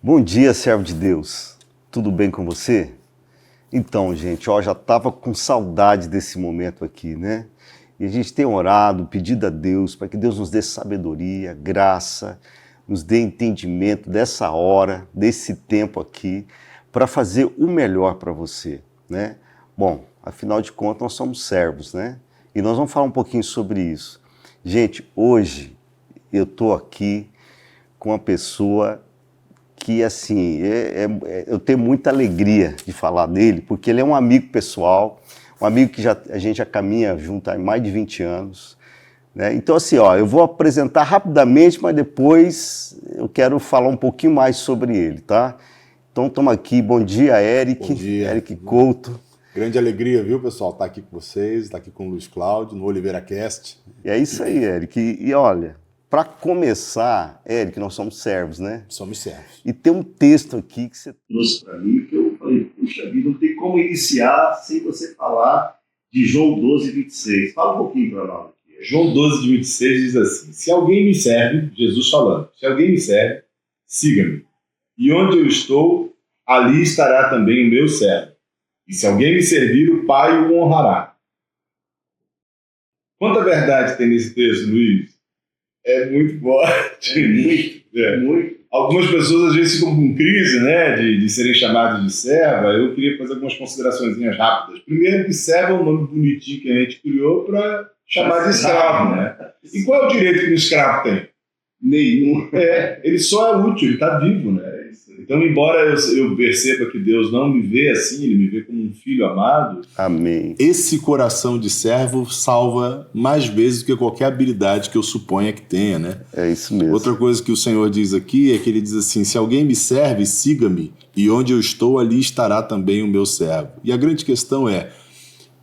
Bom dia, servo de Deus. Tudo bem com você? Então, gente, já estava com saudade desse momento aqui, né? E a gente tem orado, pedido a Deus para que Deus nos dê sabedoria, graça, nos dê entendimento dessa hora, desse tempo aqui, para fazer o melhor para você, né? Bom, afinal de contas, nós somos servos, né? E nós vamos falar um pouquinho sobre isso. Gente, hoje eu estou aqui com uma pessoa que, assim, eu tenho muita alegria de falar dele, porque ele é um amigo pessoal, um amigo que a gente já caminha junto há mais de 20 anos. Né? Então, assim, eu vou apresentar rapidamente, mas depois eu quero falar um pouquinho mais sobre ele, tá? Então, estamos aqui. Bom dia, Eric. Bom dia. Eric Couto. Grande alegria, viu, pessoal? Estar aqui com vocês, estar aqui com o Luiz Cláudio, no Oliveira Cast. E é isso aí, Eric. E olha, para começar, Eric, nós somos servos, né? Somos servos. E tem um texto aqui que você trouxe para mim, que eu falei, puxa vida, não tem como iniciar sem você falar de João 12, 26. Fala um pouquinho para nós aqui. João 12, 26 diz assim: se alguém me serve, Jesus falando, se alguém me serve, siga-me. E onde eu estou, ali estará também o meu servo. E se alguém me servir, o Pai o honrará. Quanta verdade tem nesse texto, Luiz? É muito forte. Muito. Algumas pessoas às vezes ficam com crise, né, de serem chamadas de serva. Eu queria fazer algumas considerações rápidas. Primeiro, que serva é um nome bonitinho que a gente criou para chamar de escravo, né? E qual é o direito que o escravo tem? Nenhum. Ele só é útil, ele está vivo, né? Então, embora eu perceba que Deus não me vê assim, ele me vê como um filho amado. Amém. Esse coração de servo salva mais vezes do que qualquer habilidade que eu suponha que tenha, né? É isso mesmo. Outra coisa que o Senhor diz aqui é que ele diz assim: se alguém me serve, siga-me, e onde eu estou, ali estará também o meu servo. E a grande questão é,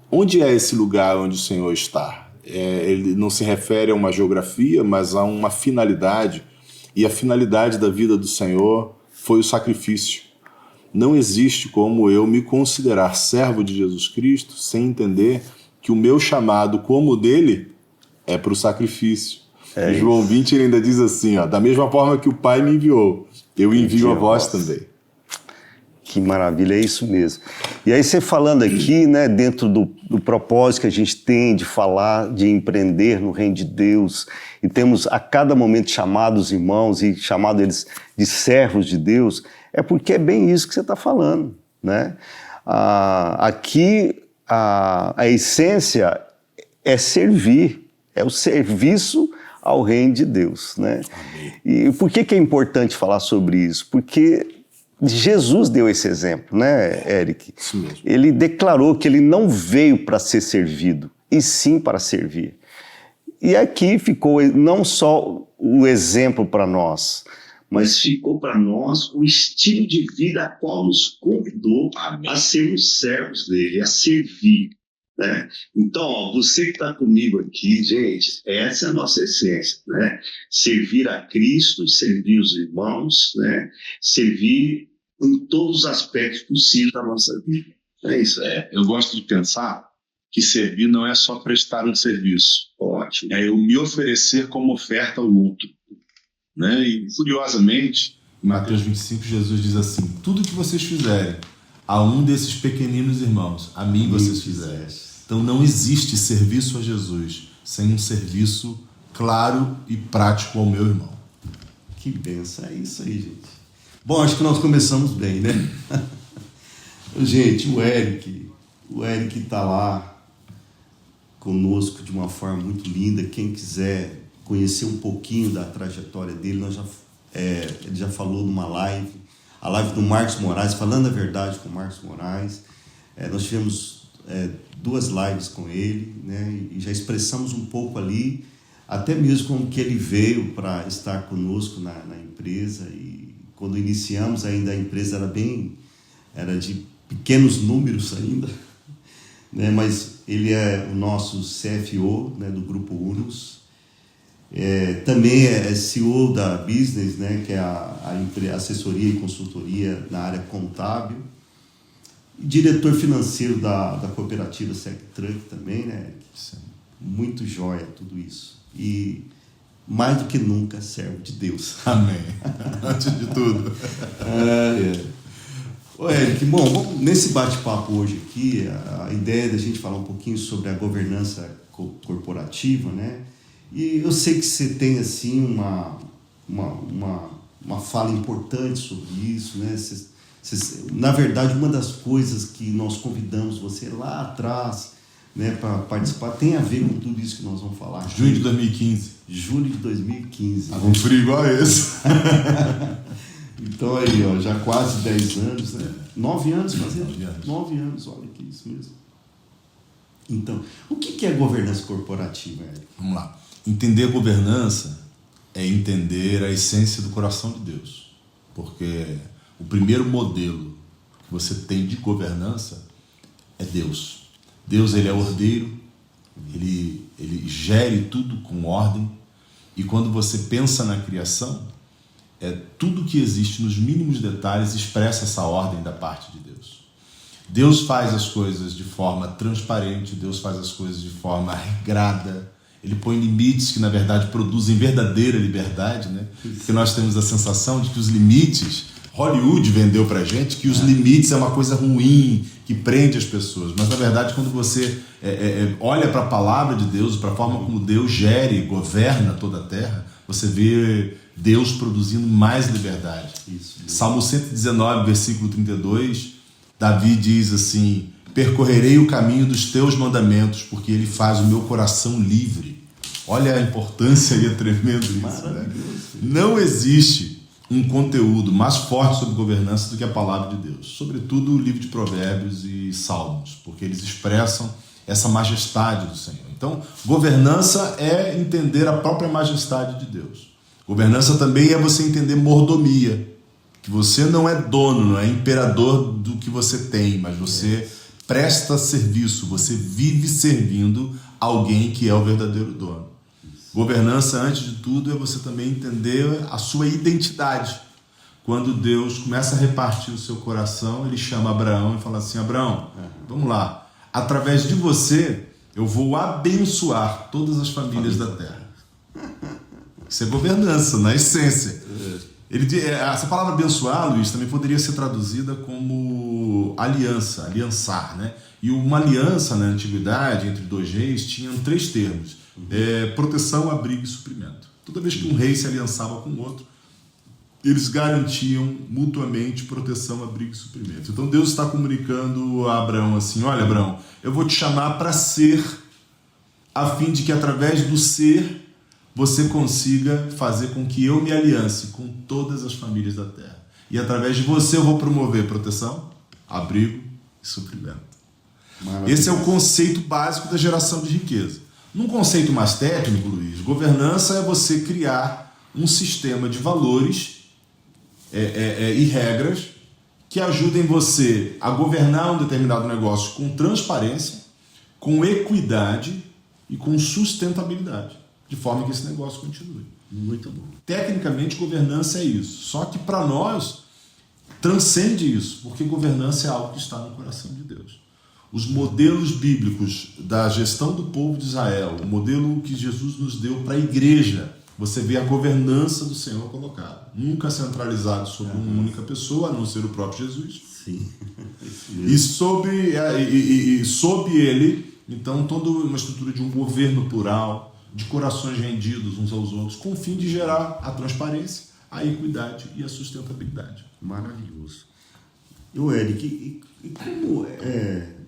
onde é esse lugar onde o Senhor está? Ele não se refere a uma geografia, mas a uma finalidade, e a finalidade da vida do Senhor foi o sacrifício. Não existe como eu me considerar servo de Jesus Cristo sem entender que o meu chamado, como o dele, é para o sacrifício. Em João 20 ele ainda diz assim, da mesma forma que o Pai me enviou, eu envio a vós também. Que maravilha, é isso mesmo. E aí você falando aqui, né, dentro do propósito que a gente tem de falar, de empreender no reino de Deus, e temos a cada momento chamado os irmãos e chamado eles de servos de Deus, é porque é bem isso que você está falando, né? Aqui a essência é servir, é o serviço ao reino de Deus, né? Amém. E por que é importante falar sobre isso? Porque Jesus deu esse exemplo, né, Eric? Isso mesmo. Ele declarou que ele não veio para ser servido, e sim para servir. E aqui ficou não só o exemplo para nós, Mas ficou para nós o estilo de vida a qual nos convidou a sermos servos dele, a servir. Né? Então, você que está comigo aqui, gente, essa é a nossa essência, né? Servir a Cristo, servir os irmãos, né? Servir em todos os aspectos possíveis da nossa vida. É isso. Eu gosto de pensar que servir não é só prestar um serviço. Ótimo. É eu me oferecer como oferta ao outro. Né? E, curiosamente, Em Mateus 25, Jesus diz assim: tudo que vocês fizerem a um desses pequeninos irmãos, a mim vocês fizerem. Então não existe serviço a Jesus sem um serviço claro e prático ao meu irmão. Que benção, é isso aí, gente. Bom, acho que nós começamos bem, né? Gente, o Eric está lá conosco de uma forma muito linda. Quem quiser conhecer um pouquinho da trajetória dele, ele já falou numa live, a live do Marcos Moraes, falando a verdade com o Marcos Moraes. Nós tivemos 2 lives com ele, né? E já expressamos um pouco ali, até mesmo como que ele veio para estar conosco na empresa. E quando iniciamos ainda, a empresa era de pequenos números ainda, né? Mas ele é o nosso CFO, né, do Grupo Unus. Também é CEO da Business, né, que é a assessoria e consultoria na área contábil. E diretor financeiro da cooperativa SecTruck também, né? Muito jóia tudo isso. E mais do que nunca servo de Deus. Amém. Antes de tudo. Ô Eric, bom, nesse bate-papo hoje aqui, a ideia é da gente falar um pouquinho sobre a governança corporativa, né? E eu sei que você tem, assim, uma fala importante sobre isso, né? Na verdade, uma das coisas que nós convidamos você lá atrás, né, para participar, tem a ver com tudo isso que nós vamos falar aqui. Junho de 2015. Julho de 2015. Um frio igual a esse. Então aí, ó, já quase 10 anos, né? 9 anos fazendo? 9 anos. 9 anos, olha que isso mesmo. Então, o que é governança corporativa, Eric? Vamos lá. Entender governança é entender a essência do coração de Deus. Porque o primeiro modelo que você tem de governança é Deus. Deus, ele é ordeiro, ele gere tudo com ordem. E quando você pensa na criação, tudo que existe nos mínimos detalhes expressa essa ordem da parte de Deus. Deus faz as coisas de forma transparente, Deus faz as coisas de forma regrada, ele põe limites que na verdade produzem verdadeira liberdade, né? Porque nós temos a sensação de que os limites, Hollywood vendeu pra gente que os limites é uma coisa ruim, que prende as pessoas, mas na verdade quando você olha para a palavra de Deus, para a forma como Deus gere, governa toda a terra, você vê Deus produzindo mais liberdade. Isso. Salmo 119, versículo 32, Davi diz assim: percorrerei o caminho dos teus mandamentos, porque ele faz o meu coração livre. Olha a importância e é tremendo isso, né? Não existe um conteúdo mais forte sobre governança do que a palavra de Deus, sobretudo o livro de Provérbios e Salmos, porque eles expressam essa majestade do Senhor. Então, governança é entender a própria majestade de Deus. Governança também é você entender mordomia, que você não é dono, não é imperador do que você tem, mas você presta serviço, você vive servindo alguém que é o verdadeiro dono. Governança, antes de tudo, é você também entender a sua identidade. Quando Deus começa a repartir o seu coração, ele chama Abraão e fala assim: Abraão, vamos lá, através de você eu vou abençoar todas as famílias da terra. Isso é governança, na essência. Essa palavra abençoar, Luiz, também poderia ser traduzida como aliança, aliançar, né? E uma aliança na antiguidade entre dois reis tinha 3 termos: proteção, abrigo e suprimento. Toda vez que um rei se aliançava com o outro, eles garantiam mutuamente proteção, abrigo e suprimento. Então Deus está comunicando a Abraão assim: olha, Abraão, eu vou te chamar para ser, a fim de que através do ser você consiga fazer com que eu me aliance com todas as famílias da terra. E através de você eu vou promover proteção, abrigo e suprimento. Esse é o conceito básico da geração de riqueza. Num conceito mais técnico, Luiz, governança é você criar um sistema de valores e regras que ajudem você a governar um determinado negócio com transparência, com equidade e com sustentabilidade, de forma que esse negócio continue. Muito bom. Tecnicamente, governança é isso. Só que para nós, transcende isso, porque governança é algo que está no coração de Deus. Os modelos bíblicos da gestão do povo de Israel, o modelo que Jesus nos deu para a igreja, você vê a governança do Senhor colocada. Nunca centralizado sobre uma única pessoa, a não ser o próprio Jesus. Sim. E sob ele, então, toda uma estrutura de um governo plural, de corações rendidos uns aos outros, com o fim de gerar a transparência, a equidade e a sustentabilidade. Maravilhoso. Eu, Eric, e como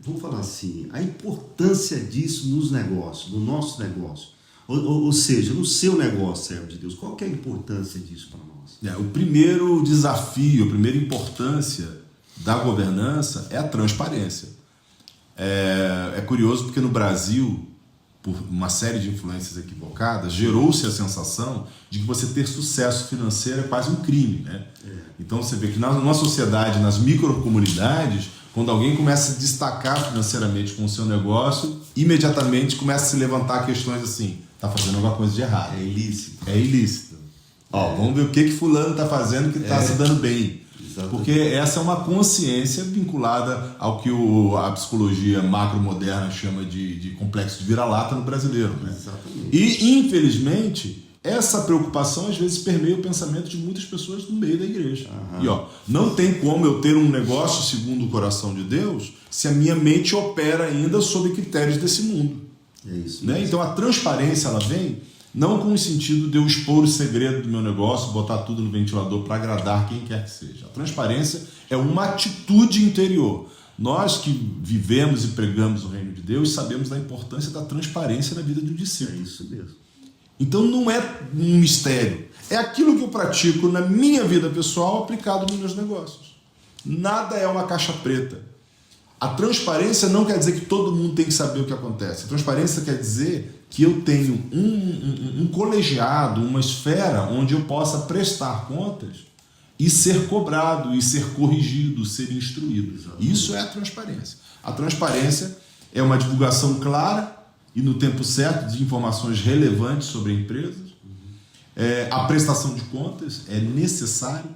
vamos falar assim, a importância disso nos negócios, no nosso negócio, ou seja, no seu negócio, servo de Deus, qual que é a importância disso para nós? O primeiro desafio, a primeira importância da governança é a transparência. É curioso porque no Brasil, por uma série de influências equivocadas, gerou-se a sensação de que você ter sucesso financeiro é quase um crime, né? Então você vê que numa sociedade, nas microcomunidades, quando alguém começa a se destacar financeiramente com o seu negócio, imediatamente começa a se levantar questões assim: está fazendo alguma coisa de errado. É ilícito. É ilícito. Vamos ver o que fulano está fazendo que está se dando bem. Exatamente. Porque essa é uma consciência vinculada ao que a psicologia macromoderna chama de complexo de vira-lata no brasileiro, né? Exatamente. E, infelizmente, Essa preocupação às vezes permeia o pensamento de muitas pessoas no meio da igreja. E não tem como eu ter um negócio segundo o coração de Deus se a minha mente opera ainda sob critérios desse mundo. É isso. Né? Então a transparência ela vem não com o sentido de eu expor o segredo do meu negócio, botar tudo no ventilador para agradar quem quer que seja. A transparência é uma atitude interior. Nós que vivemos e pregamos o reino de Deus sabemos da importância da transparência na vida do discípulo. É isso mesmo. Então não é um mistério. É aquilo que eu pratico na minha vida pessoal aplicado nos meus negócios. Nada é uma caixa preta. A transparência não quer dizer que todo mundo tem que saber o que acontece. A transparência quer dizer que eu tenho um colegiado, uma esfera onde eu possa prestar contas e ser cobrado, e ser corrigido, ser instruído. Isso é a transparência. A transparência é uma divulgação clara e no tempo certo de informações relevantes sobre a empresa. A prestação de contas é necessário.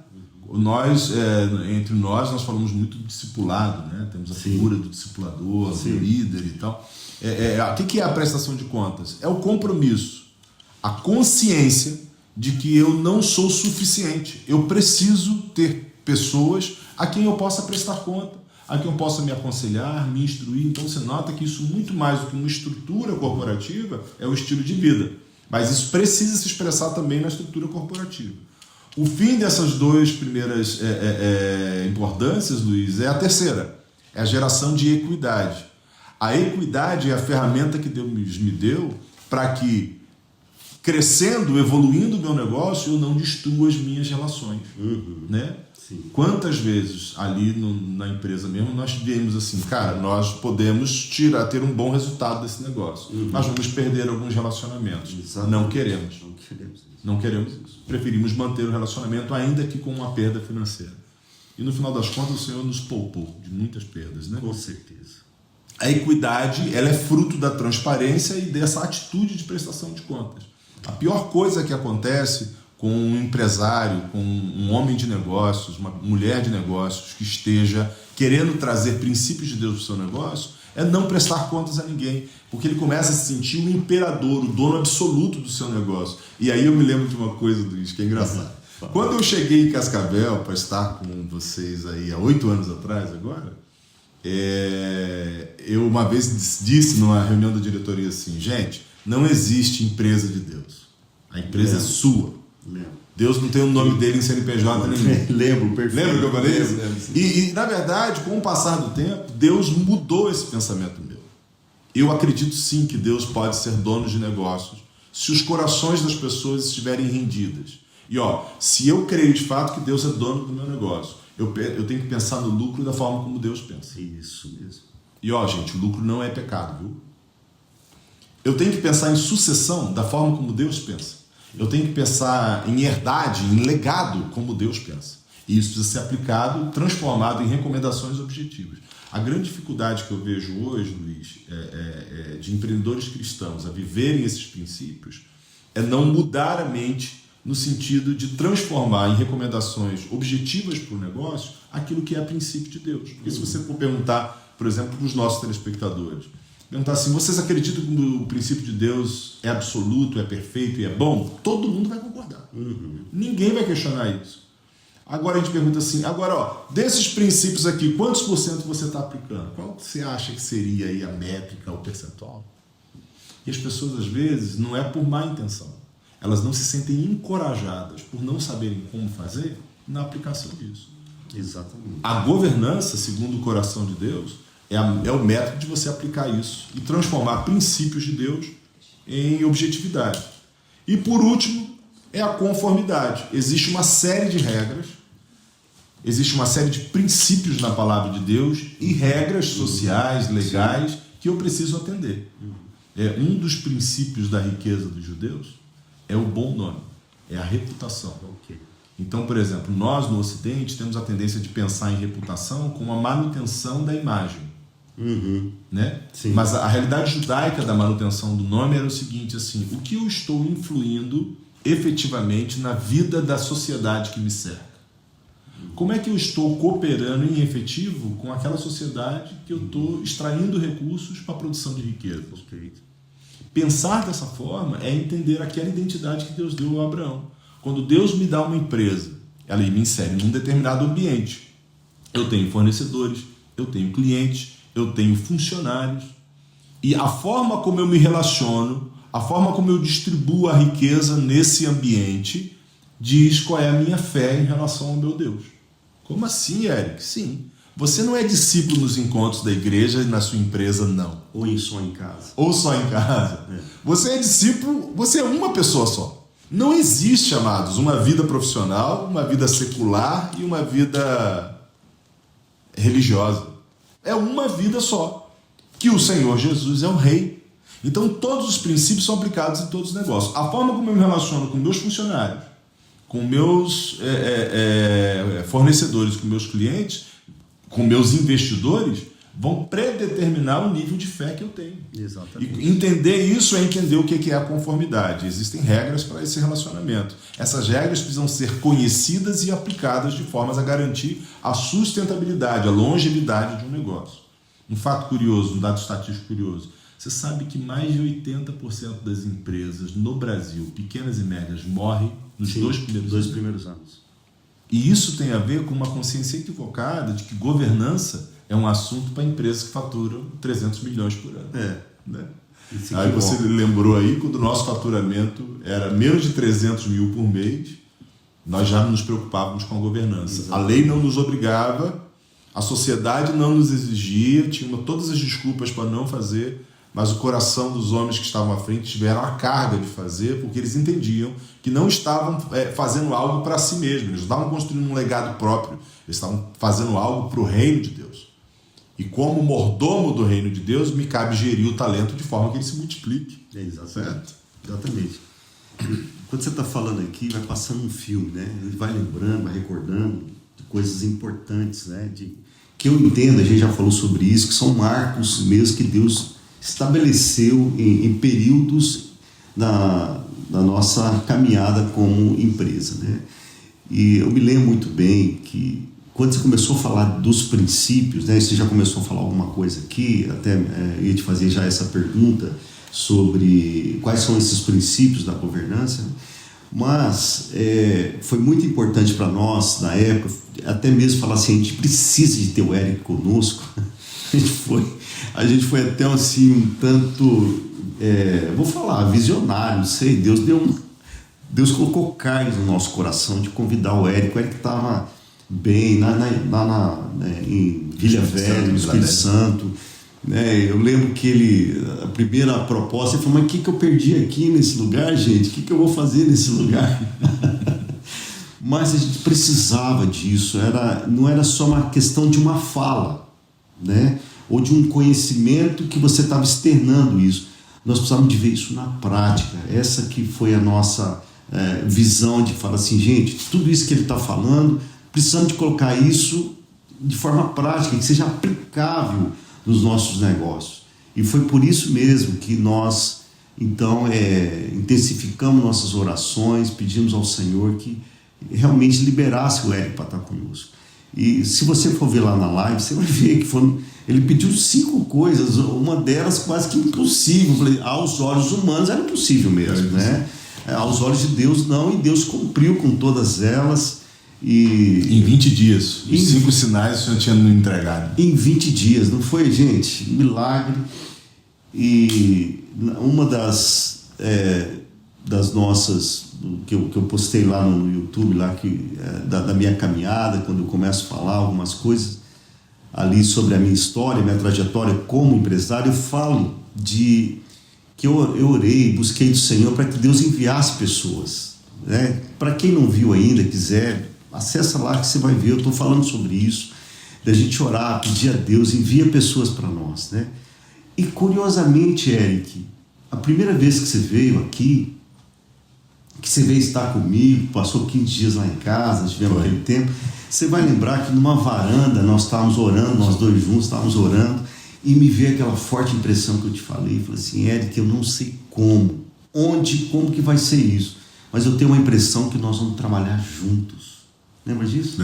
Entre nós falamos muito do discipulado, né? Temos a figura do discipulador, do líder e tal. O que é a prestação de contas? É o compromisso, a consciência de que eu não sou suficiente. Eu preciso ter pessoas a quem eu possa prestar conta, a quem eu possa me aconselhar, me instruir. Então você nota que isso, muito mais do que uma estrutura corporativa, é o estilo de vida. Mas isso precisa se expressar também na estrutura corporativa. O fim dessas duas primeiras importâncias, Luiz, é a terceira. É a geração de equidade. A equidade é a ferramenta que Deus me deu para que, crescendo, evoluindo o meu negócio, eu não destrua as minhas relações. Né? Quantas vezes ali na empresa mesmo nós vimos assim, cara, nós podemos ter um bom resultado desse negócio, mas vamos perder alguns relacionamentos. Não queremos. Não queremos isso. Preferimos manter o relacionamento, ainda que com uma perda financeira. E no final das contas, o Senhor nos poupou de muitas perdas, né? Com certeza. A equidade, ela é fruto da transparência e dessa atitude de prestação de contas. A pior coisa que acontece com um empresário, com um homem de negócios, uma mulher de negócios que esteja querendo trazer princípios de Deus para o seu negócio, é não prestar contas a ninguém, porque ele começa a se sentir o imperador, o dono absoluto do seu negócio. E aí eu me lembro de uma coisa, Luiz, que é engraçado. Quando eu cheguei em Cascavel para estar com vocês aí há 8 anos atrás agora, eu uma vez disse numa reunião da diretoria assim, gente, não existe empresa de Deus. A empresa é sua. Deus não tem o nome dele em CNPJ nenhum. Lembro, perfeito. Lembra que eu falei isso? Lembro. E, na verdade, com o passar do tempo, Deus mudou esse pensamento meu. Eu acredito sim que Deus pode ser dono de negócios se os corações das pessoas estiverem rendidas. E se eu creio de fato que Deus é dono do meu negócio, eu tenho que pensar no lucro da forma como Deus pensa. Isso mesmo. E gente, o lucro não é pecado, viu? Eu tenho que pensar em sucessão da forma como Deus pensa. Eu tenho que pensar em herdade, em legado, como Deus pensa. E isso precisa ser aplicado, transformado em recomendações objetivas. A grande dificuldade que eu vejo hoje, Luiz, de empreendedores cristãos a viverem esses princípios, é não mudar a mente no sentido de transformar em recomendações objetivas para o negócio aquilo que é princípio de Deus. Porque se você for perguntar, por exemplo, para os nossos telespectadores, perguntar assim, vocês acreditam que o princípio de Deus é absoluto, é perfeito e é bom? Todo mundo vai concordar. Ninguém vai questionar isso. Agora a gente pergunta assim, desses princípios aqui, quantos por cento você está aplicando? Qual você acha que seria aí a métrica, o percentual? E as pessoas, às vezes, não é por má intenção. Elas não se sentem encorajadas por não saberem como fazer na aplicação disso. Exatamente. A governança, segundo o coração de Deus, é o método de você aplicar isso e transformar princípios de Deus em objetividade. E, por último, é a conformidade. Existe uma série de regras, existe uma série de princípios na palavra de Deus e regras sociais, legais, que eu preciso atender. Um dos princípios da riqueza dos judeus é o bom nome, é a reputação. Então, por exemplo, nós no Ocidente temos a tendência de pensar em reputação como a manutenção da imagem. Né? Mas a realidade judaica da manutenção do nome era o seguinte, assim, o que eu estou influindo efetivamente na vida da sociedade que me cerca? Como é que eu estou cooperando em efetivo com aquela sociedade que eu estou extraindo recursos para a produção de riqueza? Pensar dessa forma é entender aquela identidade que Deus deu a Abraão. Quando Deus me dá uma empresa, ela me insere num determinado ambiente. Eu tenho fornecedores, eu tenho clientes, eu tenho funcionários. E a forma como eu me relaciono, a forma como eu distribuo a riqueza nesse ambiente, diz qual é a minha fé em relação ao meu Deus. Como assim, Eric? Sim. Você não é discípulo nos encontros da igreja e na sua empresa, não. Ou só em casa. Ou só em casa. Você é discípulo, você é uma pessoa só. Não existe, amados, uma vida profissional, uma vida secular e uma vida religiosa. É uma vida só. Que o Senhor Jesus é o Rei. Então todos os princípios são aplicados em todos os negócios. A forma como eu me relaciono com meus funcionários, com meus fornecedores, com meus clientes, com meus investidores, vão predeterminar o nível de fé que eu tenho. Exatamente. E entender isso é entender o que é a conformidade. Existem regras para esse relacionamento. Essas regras precisam ser conhecidas e aplicadas de formas a garantir a sustentabilidade, a longevidade de um negócio. Um fato curioso, um dado estatístico curioso. Você sabe que mais de 80% das empresas no Brasil, pequenas e médias, morrem nos dois primeiros anos. E isso tem a ver com uma consciência equivocada de que governança é um assunto para empresas que faturam 300 milhões por ano. Né? Aí você lembrou aí, quando o nosso faturamento era menos de 300 mil por mês, nós já nos preocupávamos com a governança. Exatamente. A lei não nos obrigava, a sociedade não nos exigia, tinha todas as desculpas para não fazer, mas o coração dos homens que estavam à frente tiveram a carga de fazer, porque eles entendiam que não estavam fazendo algo para si mesmos, eles não estavam construindo um legado próprio, eles estavam fazendo algo para o reino de Deus. E como mordomo do reino de Deus, me cabe gerir o talento de forma que ele se multiplique. Exatamente. Quando você está falando aqui, vai passando um filme, né? Ele vai lembrando, vai recordando de coisas importantes, né? Que eu entendo, a gente já falou sobre isso, que são marcos mesmo que Deus estabeleceu em períodos da nossa caminhada como empresa, né? E eu me lembro muito bem que quando você começou a falar dos princípios, né, você já começou a falar alguma coisa aqui, até ia te fazer já essa pergunta sobre quais são esses princípios da governança, mas foi muito importante para nós, na época, até mesmo falar assim, a gente precisa de ter o Eric conosco. A gente foi até assim um tanto, vou falar, visionário, não sei, Deus colocou carne no nosso coração de convidar o Eric. O Eric estava bem em Vila Velha, no Espírito Santo, né? Eu lembro que a primeira proposta, ele falou, mas o que eu perdi aqui nesse lugar, gente? O que eu vou fazer nesse lugar? Mas a gente precisava disso, não era só uma questão de uma fala, né? Ou de um conhecimento que você estava externando isso. Nós precisávamos de ver isso na prática. Essa que foi a nossa visão de falar assim, gente, tudo isso que ele está falando, precisamos de colocar isso de forma prática, que seja aplicável nos nossos negócios. E foi por isso mesmo que nós, então, intensificamos nossas orações, pedimos ao Senhor que realmente liberasse o Eric para estar conosco. E se você for ver lá na live, você vai ver que ele pediu 5 coisas, uma delas quase que impossível. Falei, aos olhos humanos era impossível mesmo, né? Aos olhos de Deus não, e Deus cumpriu com todas elas. Em 20 dias, os 5 sinais o Senhor tinha nos entregado. Em 20 dias, não foi, gente? Milagre. E uma das nossas, que eu postei lá no YouTube, lá da minha caminhada, quando eu começo a falar algumas coisas ali sobre a minha história, minha trajetória como empresário, eu falo que eu orei, busquei do Senhor para que Deus enviasse pessoas, né? Para quem não viu ainda, quiser, acessa lá que você vai ver, eu estou falando sobre isso, da gente orar, pedir a Deus, envia pessoas para nós, né? E curiosamente, Eric, a primeira vez que você veio aqui, que você veio estar comigo, passou 15 dias lá em casa, tivemos aquele tempo, você vai lembrar que numa varanda nós estávamos orando, nós dois juntos estávamos orando, e me veio aquela forte impressão que eu te falei, falei assim, Eric, eu não sei como que vai ser isso, mas eu tenho uma impressão que nós vamos trabalhar juntos. Lembra disso?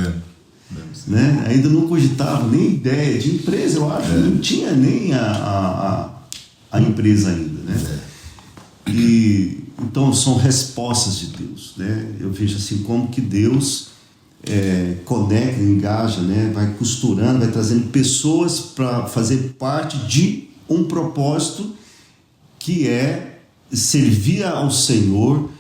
Né? Ainda não cogitava nem ideia de empresa, eu acho, não tinha nem a empresa ainda, né? E então são respostas de Deus, né? Eu vejo assim como que Deus conecta, engaja, né? Vai costurando, vai trazendo pessoas para fazer parte de um propósito que é servir ao Senhor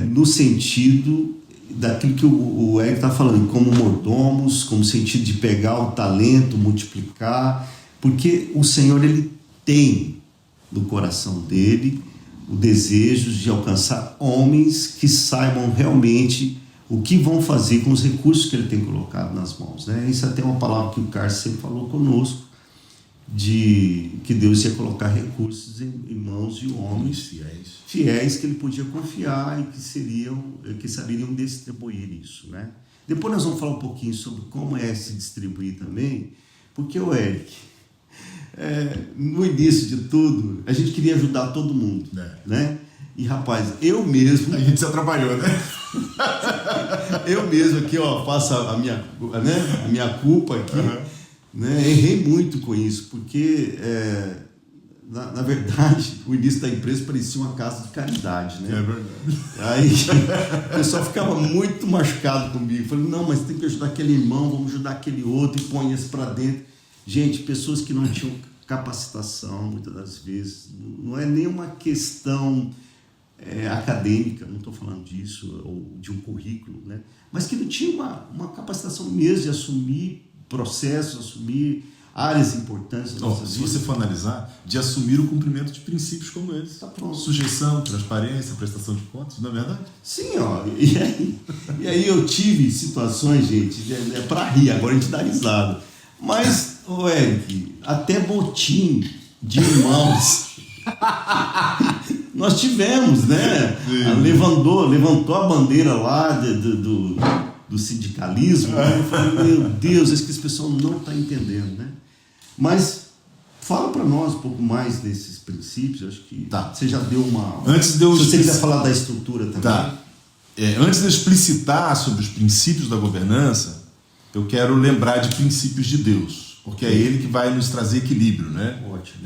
no sentido daquilo que o Eric está falando, como mordomos, como sentido de pegar o talento, multiplicar, porque o Senhor ele tem no coração dele o desejo de alcançar homens que saibam realmente o que vão fazer com os recursos que ele tem colocado nas mãos, né? Isso até é uma palavra que o Carlos sempre falou conosco, de que Deus ia colocar recursos em mãos de homens fiéis que ele podia confiar e que saberiam distribuir isso, né? Depois nós vamos falar um pouquinho sobre como é se distribuir também, porque o Eric, no início de tudo, a gente queria ajudar todo mundo, né? E rapaz, eu mesmo... A gente se atrapalhou, né? Eu mesmo aqui, faço a minha culpa aqui, né? Errei muito com isso, porque na verdade o início da empresa parecia uma casa de caridade, né? É verdade. Aí o pessoal ficava muito machucado comigo. Falei, não, mas tem que ajudar aquele irmão, vamos ajudar aquele outro, e põe esse para dentro. Gente, pessoas que não tinham capacitação, muitas das vezes, não é nenhuma questão acadêmica, não estou falando disso, ou de um currículo, né? Mas que não tinha uma capacitação mesmo de assumir processos, assumir áreas importantes da nossa Se vida. você for analisar, de assumir o cumprimento de princípios como esse. Tá pronto. Sujeição, transparência, prestação de contas, não é verdade? Sim, e aí eu tive situações, gente, para rir, agora a gente dá risada. Mas, Eric, até botim de irmãos nós tivemos, né? Levantou a bandeira lá do sindicalismo, né? Eu falei, meu Deus, acho que esse pessoal não está entendendo, né? Mas fala para nós um pouco mais desses princípios, acho que você já deu uma... Antes de eu Se você quiser falar da estrutura também. Antes de eu explicitar sobre os princípios da governança, eu quero lembrar de princípios de Deus, porque é Ele que vai nos trazer equilíbrio, né? Ótimo.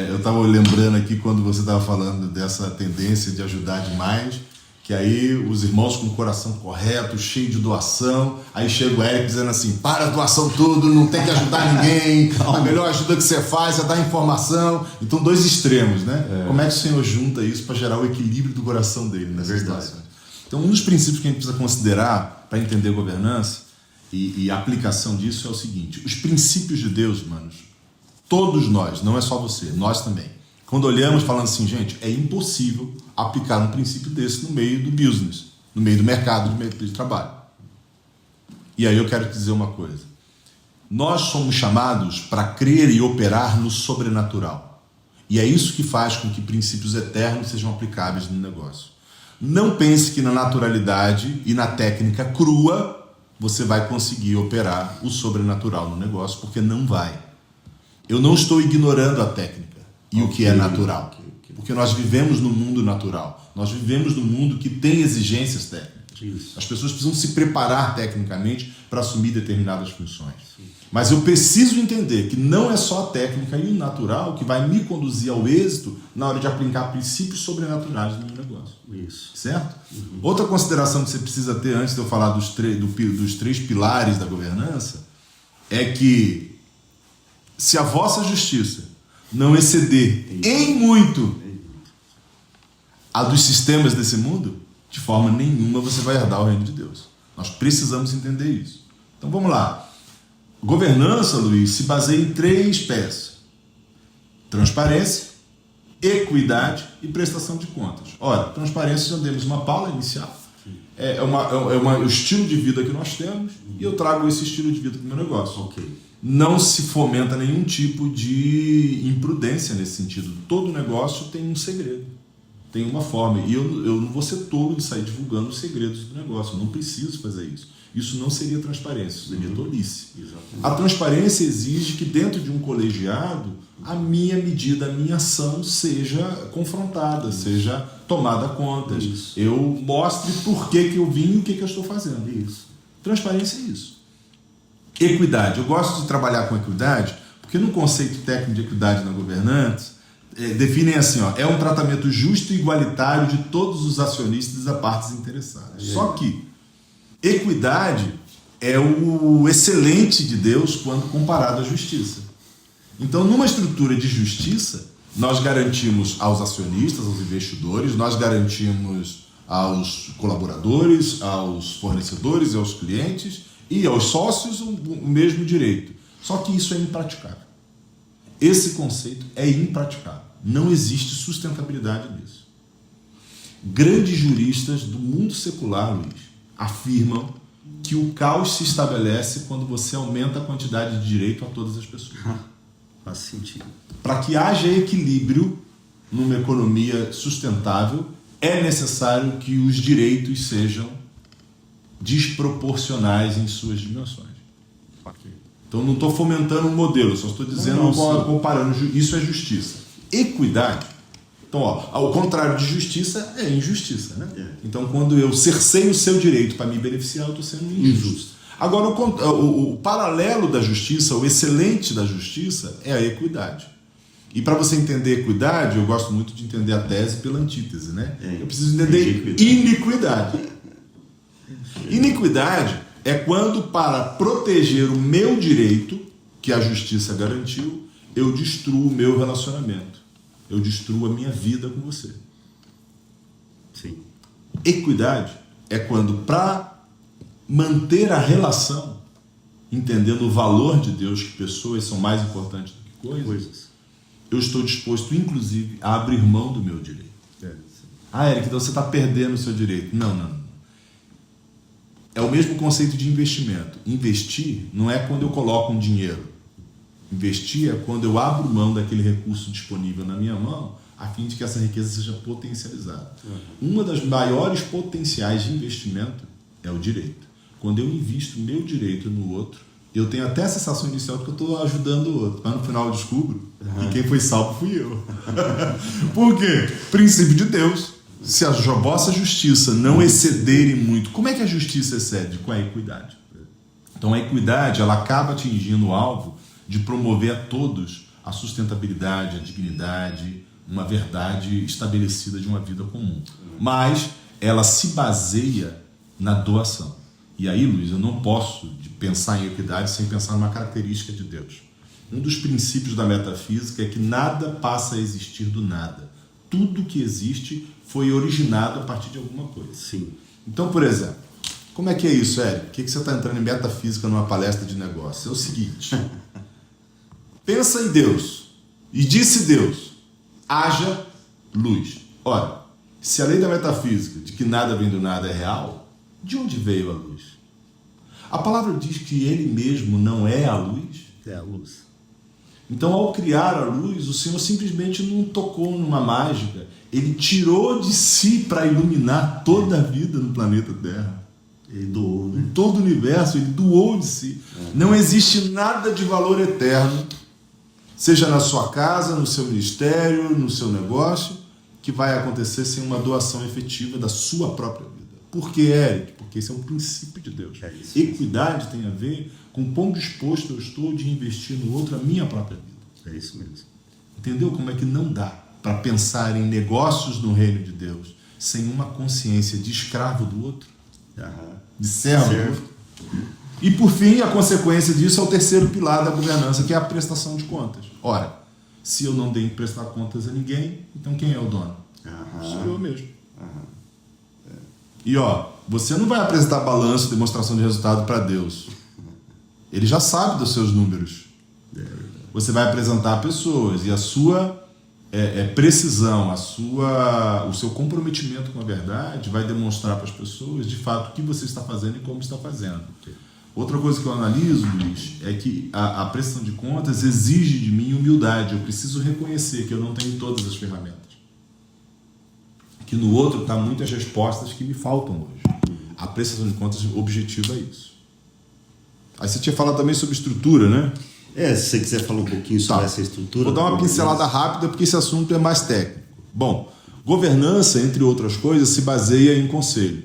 Eu estava lembrando aqui quando você estava falando dessa tendência de ajudar demais, que aí os irmãos com o coração correto, cheio de doação, aí chega o Eric dizendo assim, para a doação tudo, não tem que ajudar ninguém, a melhor ajuda que você faz é dar informação. Então, dois extremos, né? Como é que o Senhor junta isso para gerar o equilíbrio do coração dele nessas situações? Então, um dos princípios que a gente precisa considerar para entender governança e a aplicação disso é o seguinte: os princípios de Deus, manos, todos nós, não é só você, nós também. Quando olhamos falando assim, gente, é impossível aplicar um princípio desse no meio do business, no meio do mercado, no meio de trabalho. E aí eu quero te dizer uma coisa. Nós somos chamados para crer e operar no sobrenatural. E é isso que faz com que princípios eternos sejam aplicáveis no negócio. Não pense que na naturalidade e na técnica crua você vai conseguir operar o sobrenatural no negócio, porque não vai. Eu não estou ignorando a técnica e o que é natural, porque nós vivemos no mundo natural, nós vivemos no mundo que tem exigências técnicas. Isso. As pessoas precisam se preparar tecnicamente para assumir determinadas funções. Mas eu preciso entender que não é só a técnica e o natural que vai me conduzir ao êxito na hora de aplicar princípios sobrenaturais no meu negócio. Isso. Certo? Outra consideração que você precisa ter antes de eu falar dos três pilares da governança é que se a vossa justiça não exceder em muito a dos sistemas desse mundo, de forma nenhuma você vai herdar o reino de Deus. Nós precisamos entender isso. Então vamos lá. Governança, Luiz, se baseia em 3 pés: transparência, equidade e prestação de contas. Ora, transparência, já demos uma paula inicial. É o estilo de vida que nós temos e eu trago esse estilo de vida para o meu negócio. Ok. Não se fomenta nenhum tipo de imprudência nesse sentido. Todo negócio tem um segredo, tem uma forma. E eu não vou ser tolo de sair divulgando os segredos do negócio. Eu não preciso fazer isso. Isso não seria transparência, isso seria tolice. Exatamente. A transparência exige que dentro de um colegiado a minha medida, a minha ação seja confrontada, seja tomada conta. Isso. Eu mostre por que eu vim e o que eu estou fazendo. Isso. Transparência é isso. Equidade. Eu gosto de trabalhar com equidade porque no conceito técnico de equidade na governança definem assim, ó, é um tratamento justo e igualitário de todos os acionistas e partes interessadas. Só que equidade é o excelente de Deus quando comparado à justiça. Então, numa estrutura de justiça, nós garantimos aos acionistas, aos investidores, nós garantimos aos colaboradores, aos fornecedores e aos clientes e aos sócios o mesmo direito. Só que isso é impraticável. Esse conceito é impraticável. Não existe sustentabilidade nisso. Grandes juristas do mundo secular, Luiz, afirmam que o caos se estabelece quando você aumenta a quantidade de direito a todas as pessoas. Faz sentido. Para que haja equilíbrio numa economia sustentável, é necessário que os direitos sejam desproporcionais em suas dimensões. Então não estou fomentando um modelo, só estou dizendo, comparando, isso é justiça. Equidade. Então, ó, ao contrário de justiça, é injustiça, né? Então, quando eu cerceio o seu direito para me beneficiar, eu estou sendo injusto. Agora, o paralelo da justiça, o excelente da justiça, é a equidade. E para você entender equidade, eu gosto muito de entender a tese pela antítese, né? Eu preciso entender iniquidade. Iniquidade é quando, para proteger o meu direito, que a justiça garantiu, eu destruo o meu relacionamento. Eu destruo a minha vida com você. Sim. Equidade é quando, para manter a relação, entendendo o valor de Deus, que pessoas são mais importantes do que coisas, eu estou disposto, inclusive, a abrir mão do meu direito. Eric, então você está perdendo o seu direito. Não. É o mesmo conceito de investimento. Investir não é quando eu coloco um dinheiro. Investir é quando eu abro mão daquele recurso disponível na minha mão, a fim de que essa riqueza seja potencializada. Uma das maiores potenciais de investimento é o direito. Quando eu invisto meu direito no outro, eu tenho até a sensação inicial de que eu estou ajudando o outro, mas no final eu descubro que quem foi salvo fui eu. Por quê? Princípio de Deus. Se a vossa justiça não excederem muito, como é que a justiça excede? Com a equidade. Então a equidade, ela acaba atingindo o alvo de promover a todos a sustentabilidade, a dignidade, uma verdade estabelecida de uma vida comum. Mas ela se baseia na doação. E aí, Luiz, eu não posso pensar em equidade sem pensar numa característica de Deus. Um dos princípios da metafísica é que nada passa a existir do nada. Tudo que existe foi originado a partir de alguma coisa. Sim. Então, por exemplo, como é que é isso, Eric? Por que você está entrando em metafísica numa palestra de negócio? É o seguinte... Pensa em Deus, e disse Deus, haja luz. Ora, se a lei da metafísica, de que nada vem do nada, é real, de onde veio a luz? A palavra diz que ele mesmo não é a luz. É a luz. Então, ao criar a luz, o Senhor simplesmente não tocou numa mágica, ele tirou de si para iluminar toda a vida no planeta Terra. Ele doou, né? Em todo o universo, ele doou de si. Não existe nada de valor eterno, seja na sua casa, no seu ministério, no seu negócio, que vai acontecer sem uma doação efetiva da sua própria vida. Por que, Eric? Porque esse é um princípio de Deus. Equidade tem a ver com quão disposto eu estou de investir no outro a minha própria vida. É isso mesmo. Entendeu como é que não dá para pensar em negócios no reino de Deus sem uma consciência de escravo do outro? De servo do outro? E, por fim, a consequência disso é o terceiro pilar da governança, que é a prestação de contas. Ora, se eu não tenho que prestar contas a ninguém, então quem é o dono? Sou eu mesmo. E, você não vai apresentar balanço, demonstração de resultado para Deus. Ele já sabe dos seus números. Você vai apresentar pessoas e a sua precisão, o seu comprometimento com a verdade vai demonstrar para as pessoas, de fato, o que você está fazendo e como está fazendo. Outra coisa que eu analiso, Luiz, é que a prestação de contas exige de mim humildade. Eu preciso reconhecer que eu não tenho todas as ferramentas. Que no outro está muitas respostas que me faltam hoje. A prestação de contas objetiva é isso. Aí você tinha falado também sobre estrutura, né? Se você quiser falar um pouquinho sobre essa estrutura... Vou dar uma pincelada rápida porque esse assunto é mais técnico. Bom, governança, entre outras coisas, se baseia em conselho.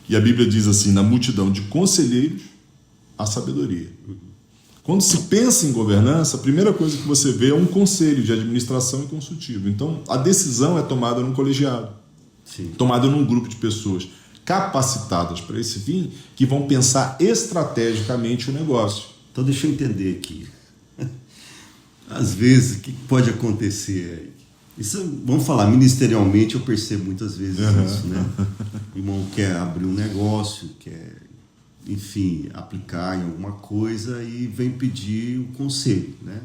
E a Bíblia diz assim, na multidão de conselheiros, a sabedoria. Quando se pensa em governança, a primeira coisa que você vê é um conselho de administração e consultivo. Então, a decisão é tomada num colegiado, tomada num grupo de pessoas capacitadas para esse fim, que vão pensar estrategicamente o negócio. Então, deixa eu entender aqui. Às vezes, o que pode acontecer? Isso, vamos falar, ministerialmente eu percebo muitas vezes isso, né? O irmão quer abrir um negócio, quer, enfim, aplicar em alguma coisa e vem pedir o conselho, né?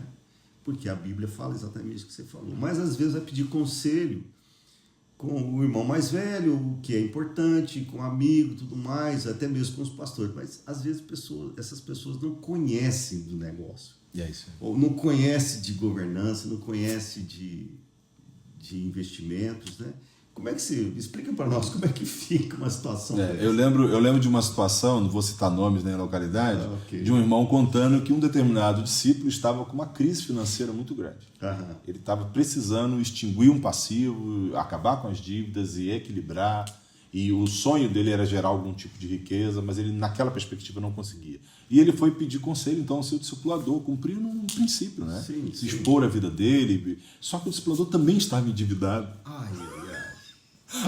Porque a Bíblia fala exatamente o que você falou. Mas às vezes vai pedir conselho com o irmão mais velho, o que é importante, com um amigo, tudo mais, até mesmo com os pastores. Mas às vezes essas pessoas não conhecem do negócio. E é isso. Ou não conhecem de governança, não conhecem de investimentos, né? Como é que você... Explica para nós como é que fica uma situação dessa. Eu lembro de uma situação, não vou citar nomes nem localidade, okay. de um irmão contando que um determinado discípulo estava com uma crise financeira muito grande. Ele estava precisando extinguir um passivo, acabar com as dívidas e equilibrar. E o sonho dele era gerar algum tipo de riqueza, mas ele naquela perspectiva não conseguia. E ele foi pedir conselho, então, ao seu discipulador, cumprindo um princípio, né? Sim, se expor à vida dele. Só que o discipulador também estava endividado.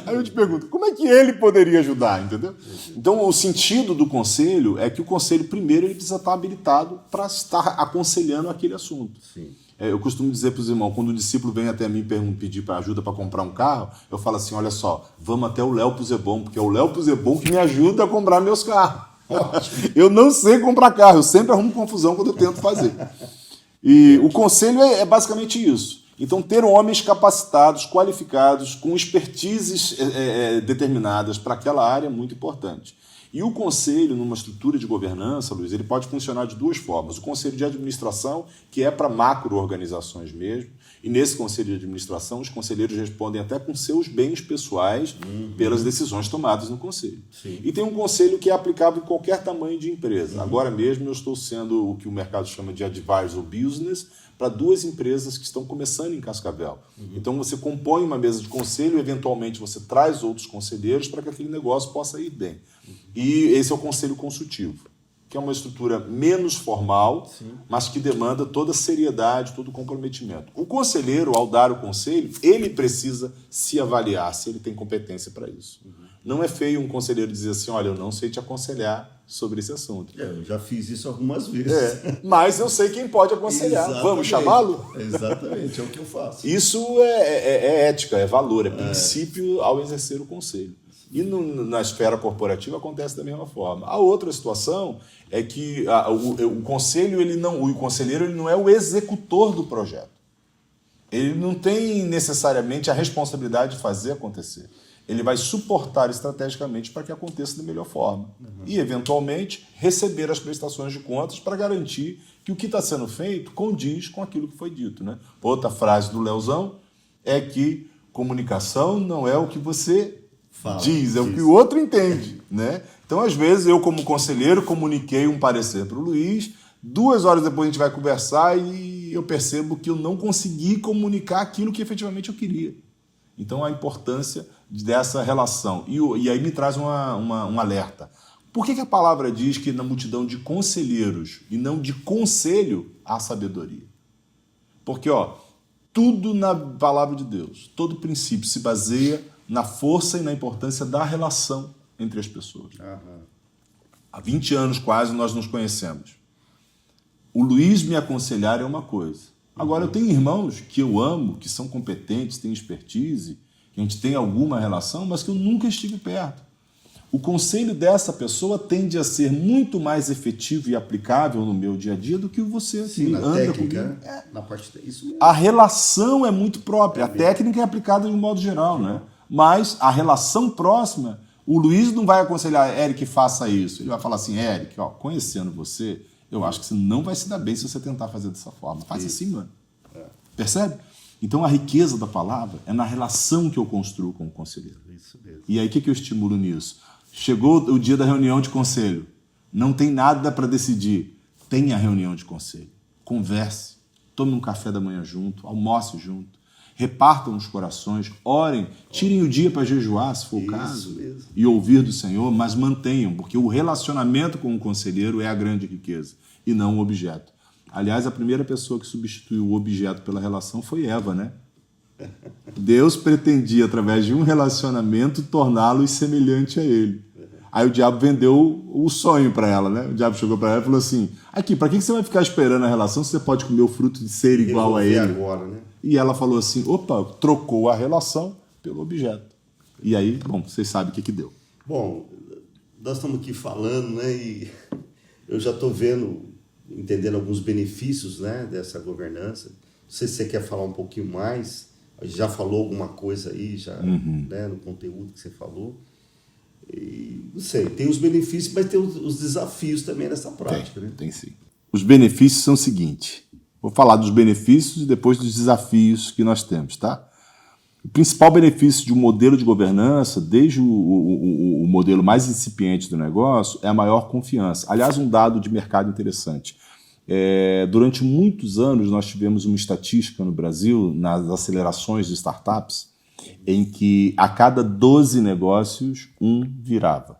Aí eu te pergunto, como é que ele poderia ajudar, entendeu? Então, o sentido do conselho é que o conselho, primeiro, ele precisa estar habilitado para estar aconselhando aquele assunto. Sim. Eu costumo dizer para os irmãos, quando um discípulo vem até mim pedir para ajuda para comprar um carro, eu falo assim, olha só, vamos até o Léo Puzebon, porque é o Léo Puzebon que me ajuda a comprar meus carros. Eu não sei comprar carro, eu sempre arrumo confusão quando eu tento fazer. E o conselho é basicamente isso. Então, ter homens capacitados, qualificados, com expertises determinadas para aquela área é muito importante. E o conselho, numa estrutura de governança, Luiz, ele pode funcionar de duas formas. O conselho de administração, que é para macro-organizações mesmo, e nesse conselho de administração os conselheiros respondem até com seus bens pessoais pelas decisões tomadas no conselho. Sim. E tem um conselho que é aplicável em qualquer tamanho de empresa. Agora mesmo eu estou sendo o que o mercado chama de advisor business para 2 empresas que estão começando em Cascavel. Então você compõe uma mesa de conselho e eventualmente você traz outros conselheiros para que aquele negócio possa ir bem. E esse é o conselho consultivo, que é uma estrutura menos formal, mas que demanda toda a seriedade, todo o comprometimento. O conselheiro, ao dar o conselho, ele precisa se avaliar se ele tem competência para isso. Não é feio um conselheiro dizer assim, olha, eu não sei te aconselhar sobre esse assunto. Eu já fiz isso algumas vezes. Mas eu sei quem pode aconselhar. Exatamente. Vamos chamá-lo? Exatamente, é o que eu faço. Isso é ética, é valor, é princípio ao exercer o conselho. E na esfera corporativa acontece da mesma forma. A outra situação é que o conselheiro ele não é o executor do projeto. Ele não tem necessariamente a responsabilidade de fazer acontecer. Ele vai suportar estrategicamente para que aconteça da melhor forma. E, eventualmente, receber as prestações de contas para garantir que o que está sendo feito condiz com aquilo que foi dito, né? Outra frase do Leozão é que comunicação não é o que você diz, é o que o outro entende, né? Então, às vezes, eu, como conselheiro, comuniquei um parecer para o Luiz, 2 horas depois a gente vai conversar e eu percebo que eu não consegui comunicar aquilo que efetivamente eu queria. Então, a importância dessa relação. E aí me traz um alerta. Por que a palavra diz que na multidão de conselheiros e não de conselho há sabedoria? Porque, tudo na palavra de Deus, todo princípio se baseia na força e na importância da relação entre as pessoas. Há 20 anos quase nós nos conhecemos. O Luiz me aconselhar é uma coisa. Agora, eu tenho irmãos que eu amo, que são competentes, têm expertise, que a gente tem alguma relação, mas que eu nunca estive perto. O conselho dessa pessoa tende a ser muito mais efetivo e aplicável no meu dia a dia do que você Sim, na anda técnica, comigo. na parte isso mesmo. A relação é muito própria, a técnica é aplicada de um modo geral, né? Mas a relação próxima, o Luiz não vai aconselhar, Eric, faça isso. Ele vai falar assim, Eric, conhecendo você, eu acho que você não vai se dar bem se você tentar fazer dessa forma. Faz assim, mano. Percebe? Então, a riqueza da palavra é na relação que eu construo com o conselheiro. Isso mesmo. E aí, o que eu estimulo nisso? Chegou o dia da reunião de conselho. Não tem nada para decidir. Tenha a reunião de conselho. Converse. Tome um café da manhã junto. Almoce junto. Repartam os corações. Orem. Tirem o dia para jejuar, se for o caso. Mesmo. E ouvir do Senhor, mas mantenham. Porque o relacionamento com o conselheiro é a grande riqueza. E não o objeto. Aliás, a primeira pessoa que substituiu o objeto pela relação foi Eva, né? Deus pretendia, através de um relacionamento, torná-los semelhante a ele. Aí o diabo vendeu o sonho para ela, né? O diabo chegou para ela e falou assim: aqui, para que você vai ficar esperando a relação se você pode comer o fruto de ser igual a ele? Agora, né? E ela falou assim: opa, trocou a relação pelo objeto. E aí, bom, vocês sabem o que deu. Bom, nós estamos aqui falando, né? E eu já estou entendendo alguns benefícios, né, dessa governança. Não sei se você quer falar um pouquinho mais. Já falou alguma coisa aí, né, no conteúdo que você falou. E, não sei, tem os benefícios, mas tem os desafios também nessa prática. Tem sim. Os benefícios são o seguinte. Vou falar dos benefícios e depois dos desafios que nós temos, tá? O principal benefício de um modelo de governança, desde o modelo mais incipiente do negócio, é a maior confiança. Aliás, um dado de mercado interessante. Durante muitos anos, nós tivemos uma estatística no Brasil, nas acelerações de startups, em que a cada 12 negócios, um virava.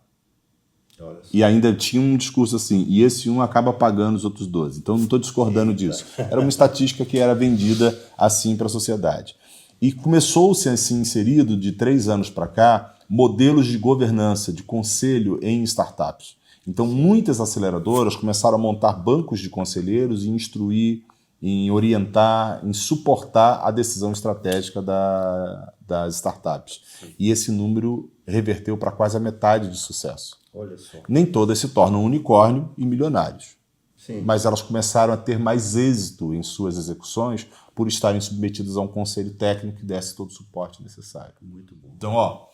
E ainda tinha um discurso assim, e esse um acaba pagando os outros 12. Então, não estou discordando disso. Era uma estatística que era vendida assim para a sociedade. E começou-se a ser inserido, de 3 anos para cá, modelos de governança, de conselho em startups. Então, muitas aceleradoras começaram a montar bancos de conselheiros e instruir, em orientar, em suportar a decisão estratégica das startups. Sim. E esse número reverteu para quase a metade de sucesso. Olha só. Nem todas se tornam unicórnio e milionários. Sim. Mas elas começaram a ter mais êxito em suas execuções por estarem submetidas a um conselho técnico que desse todo o suporte necessário. Muito bom. Então,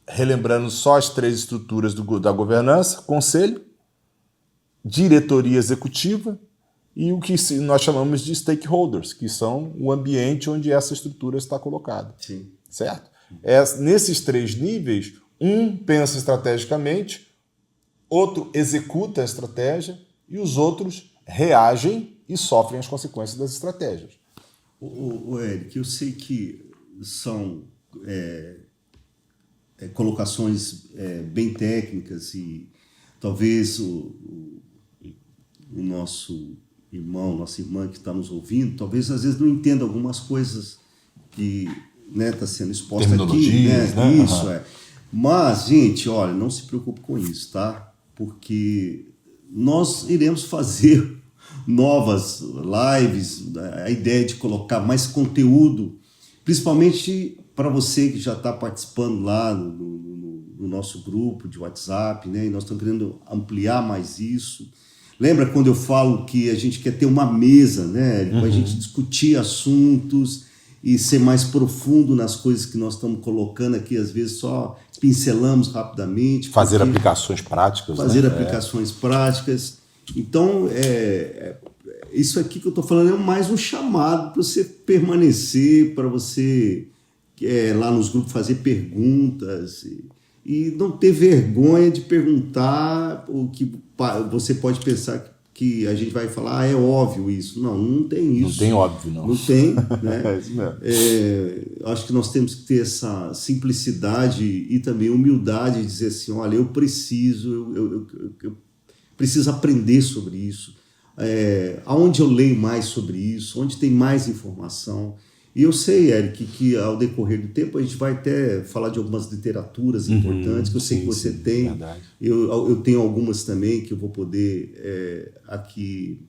relembrando só as 3 estruturas da governança: conselho, diretoria executiva e o que nós chamamos de stakeholders, que são o ambiente onde essa estrutura está colocada. Sim. Certo? Nesses 3 níveis, um pensa estrategicamente, outro executa a estratégia e os outros reagem e sofrem as consequências das estratégias. O Eric, eu sei que são colocações bem técnicas e talvez o nosso irmão, nossa irmã que está nos ouvindo, talvez às vezes não entenda algumas coisas que está sendo exposta aqui. Né? Isso, Mas, gente, olha, não se preocupe com isso, tá? Porque nós iremos fazer novas lives, a ideia de colocar mais conteúdo, principalmente para você que já está participando lá no nosso grupo de WhatsApp, né? E nós estamos querendo ampliar mais isso. Lembra quando eu falo que a gente quer ter uma mesa, né? Para a gente discutir assuntos e ser mais profundo nas coisas que nós estamos colocando aqui, às vezes só pincelamos rapidamente. Fazer aplicações práticas. Fazer aplicações práticas. Então, isso aqui que eu estou falando é mais um chamado para você permanecer, para você lá nos grupos fazer perguntas e não ter vergonha de perguntar o que você pode pensar que a gente vai falar, é óbvio isso. Não tem isso. Não tem óbvio, não. Não tem, né? É isso mesmo. Acho que nós temos que ter essa simplicidade e também humildade de dizer assim, olha, eu preciso aprender sobre isso. Aonde eu leio mais sobre isso, onde tem mais informação. E eu sei, Eric, que ao decorrer do tempo a gente vai até falar de algumas literaturas importantes, que eu sei que você tem. Verdade. Eu tenho algumas também que eu vou poder aqui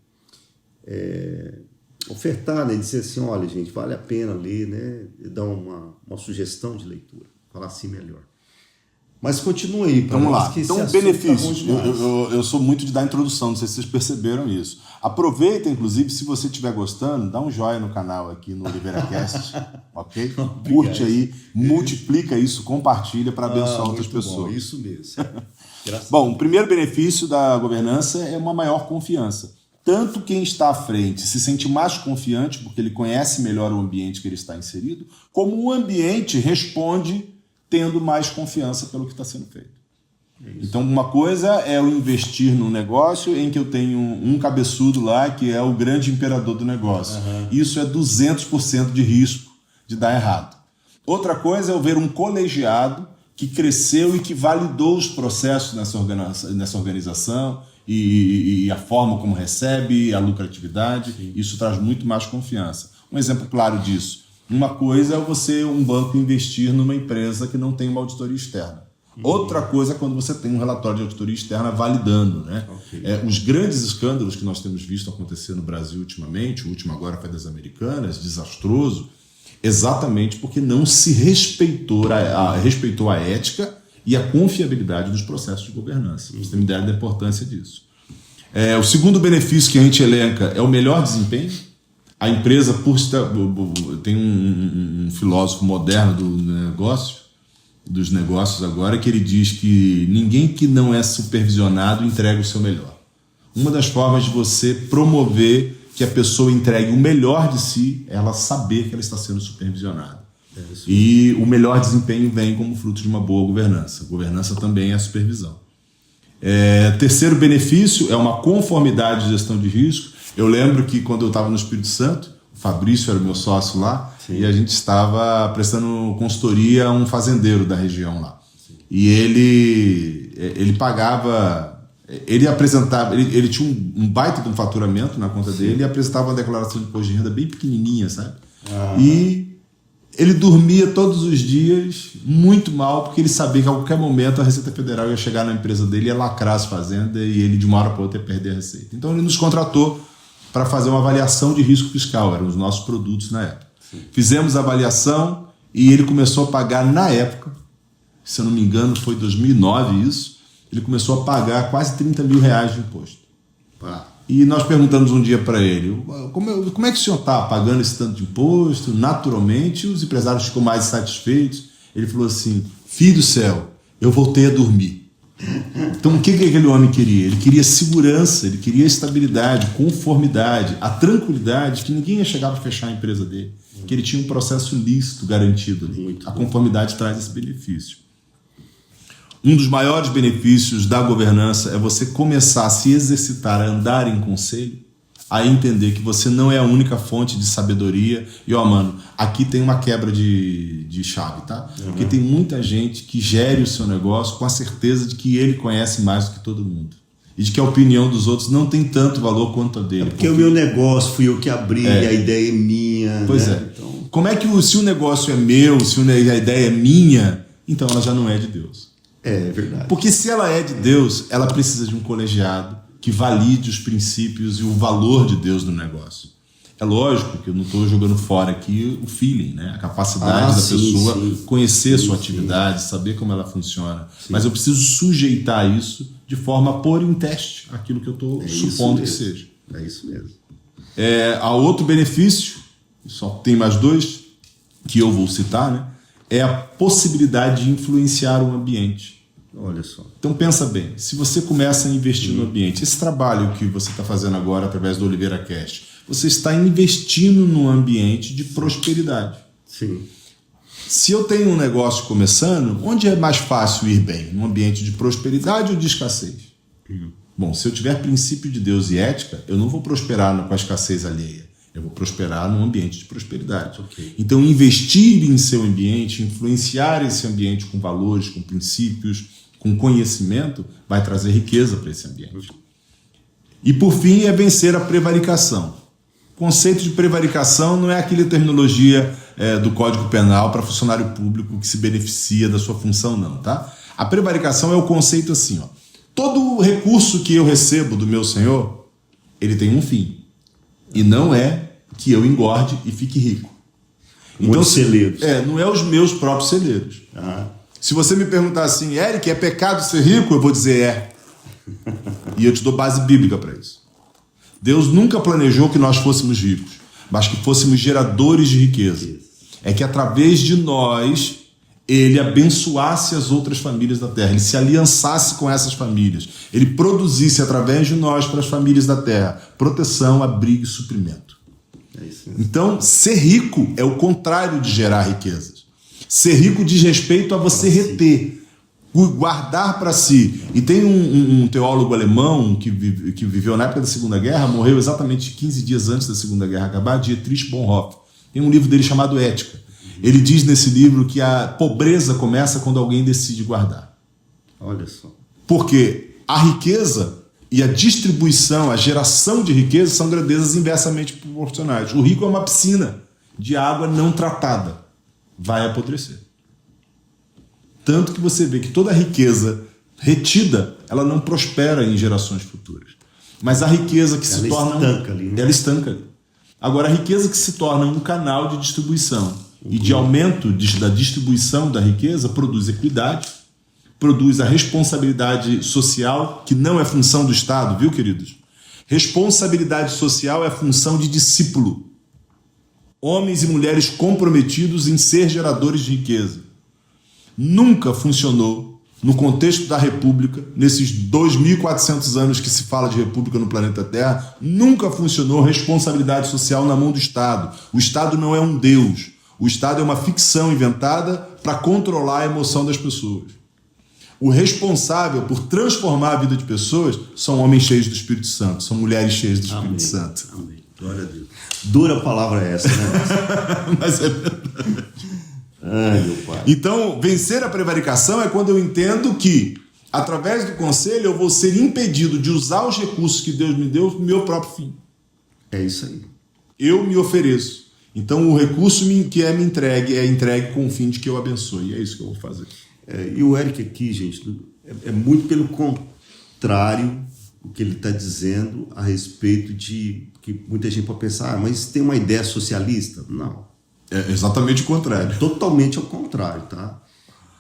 ofertar, né? Dizer assim, olha, gente, vale a pena ler, né? E dar uma sugestão de leitura, falar assim melhor. Mas continua aí. Vamos lá. Então, benefícios. Eu sou muito de dar introdução, não sei se vocês perceberam isso. Aproveita, inclusive, se você estiver gostando, dá um joinha no canal aqui no OliveiraCast, ok? Curte aí, multiplica isso, compartilha para abençoar outras pessoas. Bom, isso mesmo. Bom, o primeiro benefício da governança é uma maior confiança. Tanto quem está à frente se sente mais confiante porque ele conhece melhor o ambiente que ele está inserido, como o ambiente responde tendo mais confiança pelo que está sendo feito. Então, uma coisa é eu investir num negócio em que eu tenho um cabeçudo lá que é o grande imperador do negócio. Isso é 200% de risco de dar errado. Outra coisa é eu ver um colegiado que cresceu e que validou os processos nessa organização e a forma como recebe, a lucratividade, isso traz muito mais confiança. Um exemplo claro disso, uma coisa é você, um banco, investir numa empresa que não tem uma auditoria externa. Outra coisa é quando você tem um relatório de auditoria externa validando, né? Os grandes escândalos que nós temos visto acontecer no Brasil ultimamente, o último agora foi das Americanas, desastroso, exatamente porque não se respeitou a ética e a confiabilidade dos processos de governança. Você tem uma ideia da importância disso. O segundo benefício que a gente elenca é o melhor desempenho. A empresa, tem um filósofo moderno dos negócios agora, que ele diz que ninguém que não é supervisionado entrega o seu melhor. Uma das formas de você promover que a pessoa entregue o melhor de si é ela saber que ela está sendo supervisionada. E o melhor desempenho vem como fruto de uma boa governança. Governança também é supervisão. Terceiro benefício é uma conformidade de gestão de risco. Eu lembro que quando eu estava no Espírito Santo, o Fabrício era o meu sócio lá, e a gente estava prestando consultoria a um fazendeiro da região lá. E ele pagava... Ele apresentava, ele tinha um baita de um faturamento na conta dele e apresentava uma declaração de imposto de renda bem pequenininha, sabe? E ele dormia todos os dias muito mal, porque ele sabia que a qualquer momento a Receita Federal ia chegar na empresa dele, ia lacrar as fazendas e ele de uma hora para outra ia perder a receita. Então ele nos contratou para fazer uma avaliação de risco fiscal, eram os nossos produtos na época. Fizemos a avaliação e ele começou a pagar na época, se eu não me engano foi 2009 isso, ele começou a pagar quase 30 mil reais de imposto. E nós perguntamos um dia para ele, como é que o senhor está pagando esse tanto de imposto? Naturalmente, os empresários ficam mais satisfeitos. Ele falou assim, filho do céu, eu voltei a dormir. Então o que aquele homem queria? Ele queria segurança, ele queria estabilidade, conformidade, a tranquilidade que ninguém ia chegar para fechar a empresa dele, que ele tinha um processo lícito garantido ali. A conformidade traz esse benefício. Um dos maiores benefícios da governança é você começar a se exercitar, a andar em conselho, a entender que você não é a única fonte de sabedoria. E, mano, aqui tem uma quebra de chave, tá? Porque tem muita gente que gere o seu negócio com a certeza de que ele conhece mais do que todo mundo. E de que a opinião dos outros não tem tanto valor quanto a dele. Porque o meu negócio fui eu que abri, a ideia é minha. Pois né? Então... Como é que se o negócio é meu, se a ideia é minha, então ela já não é de Deus. É verdade. Porque se ela é de Deus, ela precisa de um colegiado que valide os princípios e o valor de Deus no negócio. É lógico que eu não estou jogando fora aqui o feeling, né? A capacidade da pessoa conhecer a sua atividade, saber como ela funciona. Mas eu preciso sujeitar isso de forma a pôr em teste aquilo que eu estou supondo que seja. É isso mesmo. Há outro benefício, só tem mais dois, que eu vou citar, né? É a possibilidade de influenciar o ambiente. Olha só. Então pensa bem, se você começa a investir no ambiente, esse trabalho que você está fazendo agora através do Oliveira Cast, você está investindo num ambiente de prosperidade. Sim. Se eu tenho um negócio começando, onde é mais fácil ir bem? Num ambiente de prosperidade ou de escassez? Bom, se eu tiver princípio de Deus e ética, eu não vou prosperar com a escassez alheia. Eu vou prosperar num ambiente de prosperidade. Então, investir em seu ambiente, influenciar esse ambiente com valores, com princípios, com conhecimento, vai trazer riqueza para esse ambiente. E, por fim, é vencer a prevaricação. O conceito de prevaricação não é aquela terminologia do Código Penal para funcionário público que se beneficia da sua função, não, tá? A prevaricação é o conceito assim, ó. Todo recurso que eu recebo do meu senhor, ele tem um fim. E não é que eu engorde e fique rico. Então, celeiros. Não é os meus próprios celeiros. Se você me perguntar assim, Eric, é pecado ser rico? Eu vou dizer é. E eu te dou base bíblica para isso. Deus nunca planejou que nós fôssemos ricos, mas que fôssemos geradores de riqueza. É que através de nós, ele abençoasse as outras famílias da terra, ele se aliançasse com essas famílias, ele produzisse através de nós para as famílias da terra proteção, abrigo e suprimento. Então, ser rico é o contrário de gerar riquezas. Ser rico diz respeito a você reter, guardar para si. E tem um teólogo alemão que viveu na época da Segunda Guerra, morreu exatamente 15 dias antes da Segunda Guerra acabar, Dietrich Bonhoeffer. Tem um livro dele chamado Ética. Ele diz nesse livro que a pobreza começa quando alguém decide guardar. Olha só. Porque a riqueza e a distribuição, a geração de riqueza são grandezas inversamente proporcionais. O rico é uma piscina de água não tratada. Vai apodrecer. Tanto que você vê que toda a riqueza retida, ela não prospera em gerações futuras. Mas a riqueza que se torna... estanca ali, né? Ela estanca ali. Agora, a riqueza que se torna um canal de distribuição e de aumento da distribuição da riqueza produz equidade, produz a responsabilidade social, que não é função do Estado, viu, queridos? Responsabilidade social é função de discípulo. Homens e mulheres comprometidos em ser geradores de riqueza. Nunca funcionou, no contexto da República, nesses 2.400 anos que se fala de República no planeta Terra, nunca funcionou responsabilidade social na mão do Estado. O Estado não é um Deus. O Estado é uma ficção inventada para controlar a emoção das pessoas. O responsável por transformar a vida de pessoas são homens cheios do Espírito Santo, são mulheres cheias do Espírito Santo. Amém. Glória a Deus. Dura palavra essa, né? Mas é verdade. Ai, meu pai. Então, vencer a prevaricação é quando eu entendo que, através do conselho, eu vou ser impedido de usar os recursos que Deus me deu para o meu próprio fim. É isso aí. Eu me ofereço. Então, o recurso que é entregue com o fim de que eu abençoe. E é isso que eu vou fazer. E o Eric aqui, gente, é muito pelo contrário o que ele está dizendo a respeito de que muita gente pode pensar, mas tem uma ideia socialista? Não. É exatamente o contrário. Totalmente ao contrário, tá?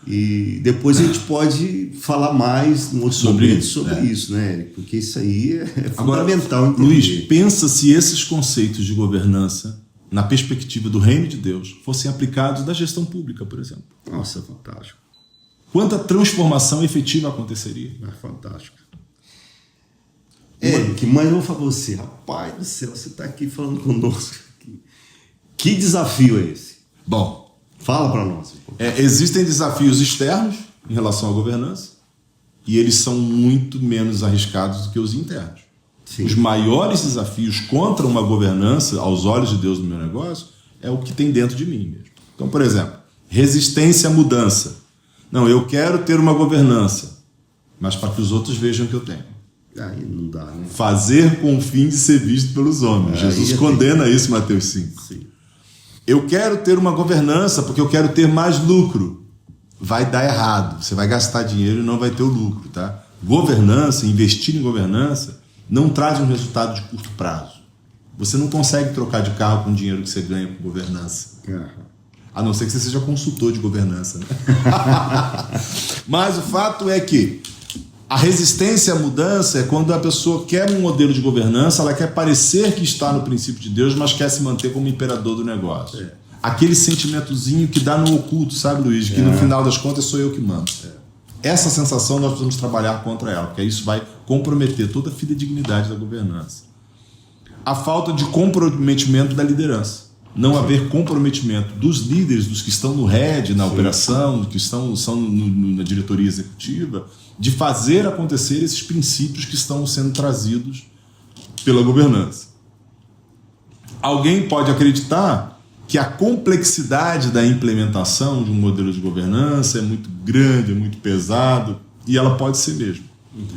E depois a gente pode falar mais no outro momento sobre isso, né, Eric? Porque isso aí é fundamental entender. Luiz, pensa se esses conceitos de governança, na perspectiva do reino de Deus, fossem aplicados na gestão pública, por exemplo. Nossa, é fantástico. Quanta transformação efetiva aconteceria? É fantástico. Eric, mas eu vou falar pra você, rapaz do céu, você está aqui falando conosco. Que desafio é esse? Bom, fala para nós. Existem desafios externos em relação à governança e eles são muito menos arriscados do que os internos. Sim. Os maiores desafios contra uma governança, aos olhos de Deus no meu negócio, é o que tem dentro de mim mesmo. Então, por exemplo, resistência à mudança. Não, eu quero ter uma governança, mas para que os outros vejam que eu tenho. Aí não dá, né? Fazer com o fim de ser visto pelos homens. Jesus condena isso em Mateus 5. Sim. Eu quero ter uma governança porque eu quero ter mais lucro. Vai dar errado. Você vai gastar dinheiro e não vai ter o lucro, tá? Governança, investir em governança, não traz um resultado de curto prazo. Você não consegue trocar de carro com o dinheiro que você ganha com governança. A não ser que você seja consultor de governança, né? Mas o fato é que a resistência à mudança é quando a pessoa quer um modelo de governança, ela quer parecer que está no princípio de Deus, mas quer se manter como imperador do negócio. Aquele sentimentozinho que dá no oculto, sabe, Luiz? Que no final das contas sou eu que mando. Essa sensação nós precisamos trabalhar contra ela, porque isso vai comprometer toda a fidedignidade da governança. A falta de comprometimento da liderança. Não haver comprometimento dos líderes, dos que estão no head, na operação, dos que são na diretoria executiva, de fazer acontecer esses princípios que estão sendo trazidos pela governança. Alguém pode acreditar que a complexidade da implementação de um modelo de governança é muito grande, é muito pesado, e ela pode ser mesmo.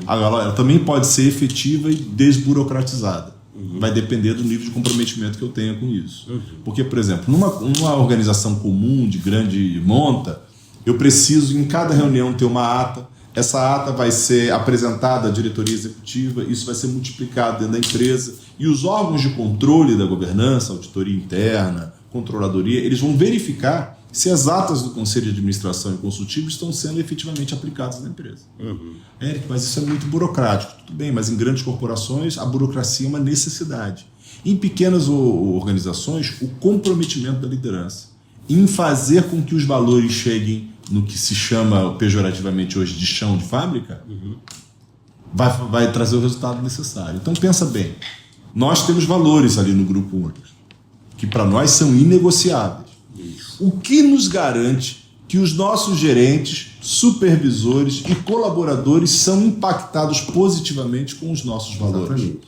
Agora, ela também pode ser efetiva e desburocratizada. Vai depender do nível de comprometimento que eu tenha com isso. Porque, por exemplo, numa organização comum, de grande monta, eu preciso, em cada reunião, ter uma ata. Essa ata vai ser apresentada à diretoria executiva, isso vai ser multiplicado dentro da empresa, e os órgãos de controle da governança, auditoria interna, controladoria, eles vão verificar se as atas do Conselho de Administração e Consultivo estão sendo efetivamente aplicadas na empresa. Eric, mas isso é muito burocrático. Tudo bem, mas em grandes corporações a burocracia é uma necessidade. Em pequenas organizações, o comprometimento da liderança em fazer com que os valores cheguem no que se chama pejorativamente hoje de chão de fábrica, vai trazer o resultado necessário. Então pensa bem, nós temos valores ali no Grupo Único, que para nós são inegociáveis. O que nos garante que os nossos gerentes, supervisores e colaboradores são impactados positivamente com os nossos valores? Exatamente.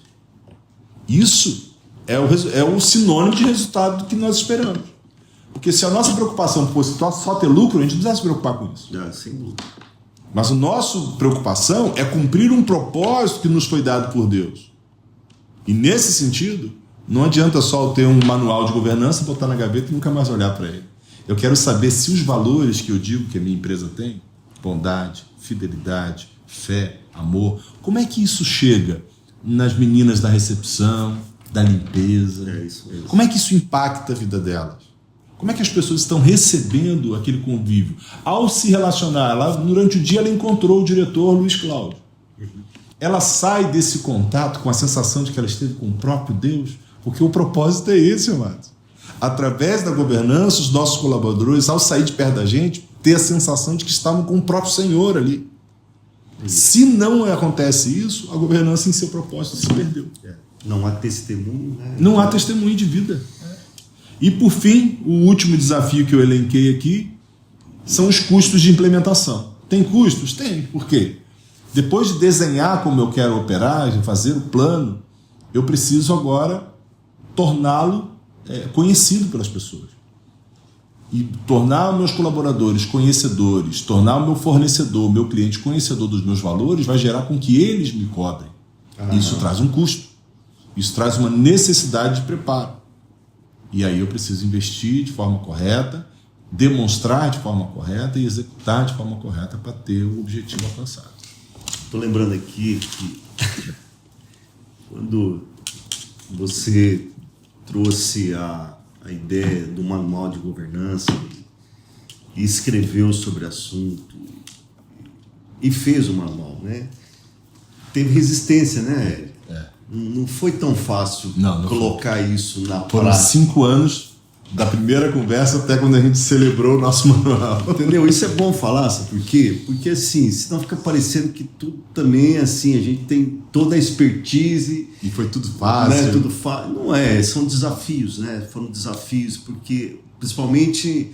Isso é o sinônimo de resultado que nós esperamos. Porque se a nossa preocupação fosse só ter lucro, a gente não precisa se preocupar com isso. Sem dúvida. Mas a nossa preocupação é cumprir um propósito que nos foi dado por Deus. E nesse sentido, não adianta só eu ter um manual de governança, botar na gaveta e nunca mais olhar para ele. Eu quero saber se os valores que eu digo que a minha empresa tem, bondade, fidelidade, fé, amor, como é que isso chega nas meninas da recepção, da limpeza? Isso. Como é que isso impacta a vida delas? Como é que as pessoas estão recebendo aquele convívio? Ao se relacionar, durante o dia ela encontrou o diretor Luiz Cláudio. Ela sai desse contato com a sensação de que ela esteve com o próprio Deus, porque o propósito é esse, amados. Através da governança, os nossos colaboradores, ao sair de perto da gente, ter a sensação de que estavam com o próprio Senhor ali. Se não acontece isso, a governança em seu propósito se perdeu. Não há testemunho, né? Não há testemunho de vida. E, por fim, o último desafio que eu elenquei aqui são os custos de implementação. Tem custos? Tem. Por quê? Depois de desenhar como eu quero operar, de fazer o plano, eu preciso agora torná-lo conhecido pelas pessoas. E tornar meus colaboradores conhecedores, tornar o meu fornecedor, meu cliente conhecedor dos meus valores, vai gerar com que eles me cobrem. Isso traz um custo. Isso traz uma necessidade de preparo. E aí eu preciso investir de forma correta, demonstrar de forma correta e executar de forma correta para ter o objetivo alcançado. Estou lembrando aqui que quando você trouxe a ideia do manual de governança e escreveu sobre o assunto e fez o manual, né? Teve resistência, né, Eric? Não foi tão fácil não colocar isso na Foram prática. 5 anos da primeira conversa até quando a gente celebrou o nosso manual. Entendeu? Isso é bom falar, sabe por quê? Porque assim, senão fica parecendo que tudo também assim, a gente tem toda a expertise. E foi tudo fácil. Né? Tudo não é, são desafios, né? Foram desafios, porque principalmente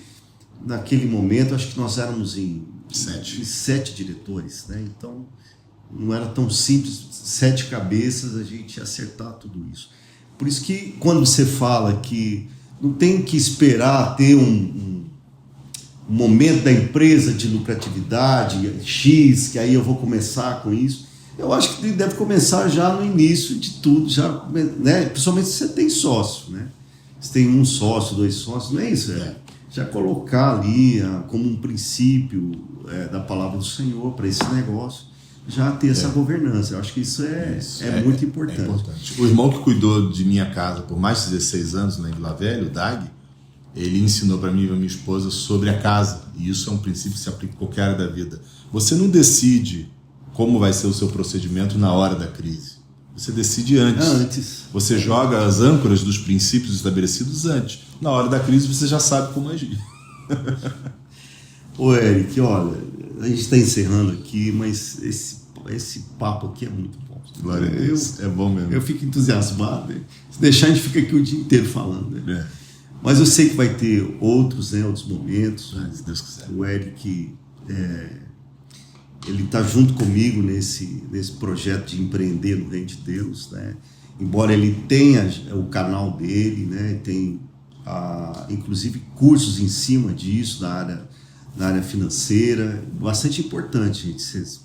naquele momento, acho que nós éramos em 7 diretores, né? Então não era tão simples, 7 cabeças, a gente acertar tudo isso. Por isso que quando você fala que não tem que esperar ter um momento da empresa de lucratividade X, que aí eu vou começar com isso. Eu acho que deve começar já no início de tudo, já, né? Principalmente se você tem sócio, né? Se tem um sócio, 2 sócios, não é isso? Já colocar ali como um princípio da palavra do Senhor para esse negócio, já ter essa governança. Eu acho que isso é muito importante. É importante. O irmão que cuidou de minha casa por mais de 16 anos lá em Vila Velha, o Dag, ele ensinou para mim e para minha esposa sobre a casa. E isso é um princípio que se aplica em qualquer área da vida. Você não decide como vai ser o seu procedimento na hora da crise. Você decide antes. Você joga as âncoras dos princípios estabelecidos antes. Na hora da crise você já sabe como agir. Ô Eric, olha, a gente está encerrando aqui, mas esse papo aqui é muito bom. Glória a Deus. É bom mesmo. Eu fico entusiasmado. Né? Se deixar, a gente fica aqui o dia inteiro falando. Né? Mas eu sei que vai ter outros momentos. Se Deus quiser. O Eric, ele está junto comigo nesse projeto de empreender no Reino de Deus. Né? Embora ele tenha o canal dele, né? Tem inclusive cursos em cima disso, na área financeira. Bastante importante, gente,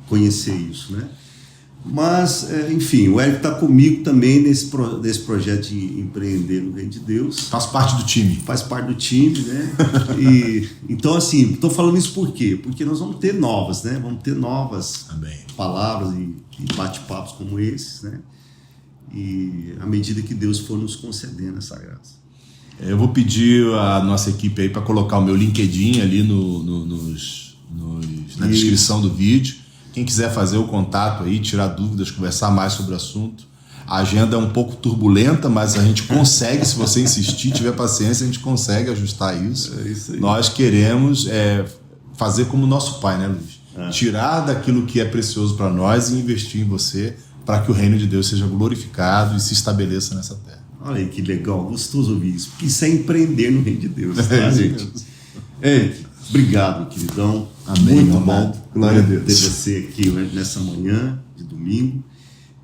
conhecer isso, né? Mas, enfim, o Eric está comigo também nesse projeto de empreender no Reino de Deus. Faz parte do time. Faz parte do time, né? Então, assim, estou falando isso por quê? Porque nós vamos ter novas, né? Vamos ter novas palavras e bate-papos como esses, né? E à medida que Deus for nos concedendo essa graça. Eu vou pedir a nossa equipe aí para colocar o meu LinkedIn ali na descrição do vídeo. Quem quiser fazer o contato aí, tirar dúvidas, conversar mais sobre o assunto. A agenda é um pouco turbulenta, mas a gente consegue, se você insistir, tiver paciência, a gente consegue ajustar isso. É isso aí. Nós queremos fazer como nosso pai, né, Luiz? Tirar daquilo que é precioso para nós e investir em você para que o reino de Deus seja glorificado e se estabeleça nessa terra. Olha aí que legal, gostoso ouvir isso. Porque isso é empreender no Reino de Deus, tá, gente? Obrigado, queridão. Amém, muito bom. Glória a Deus. Ter você aqui nessa manhã de domingo.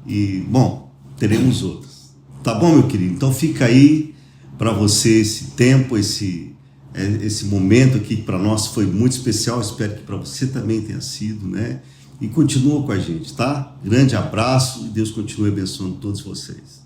E, bom, teremos outras. Tá bom, meu querido? Então fica aí para você esse tempo, esse momento aqui para nós foi muito especial, espero que para você também tenha sido, né? E continua com a gente, tá? Grande abraço e Deus continue abençoando todos vocês.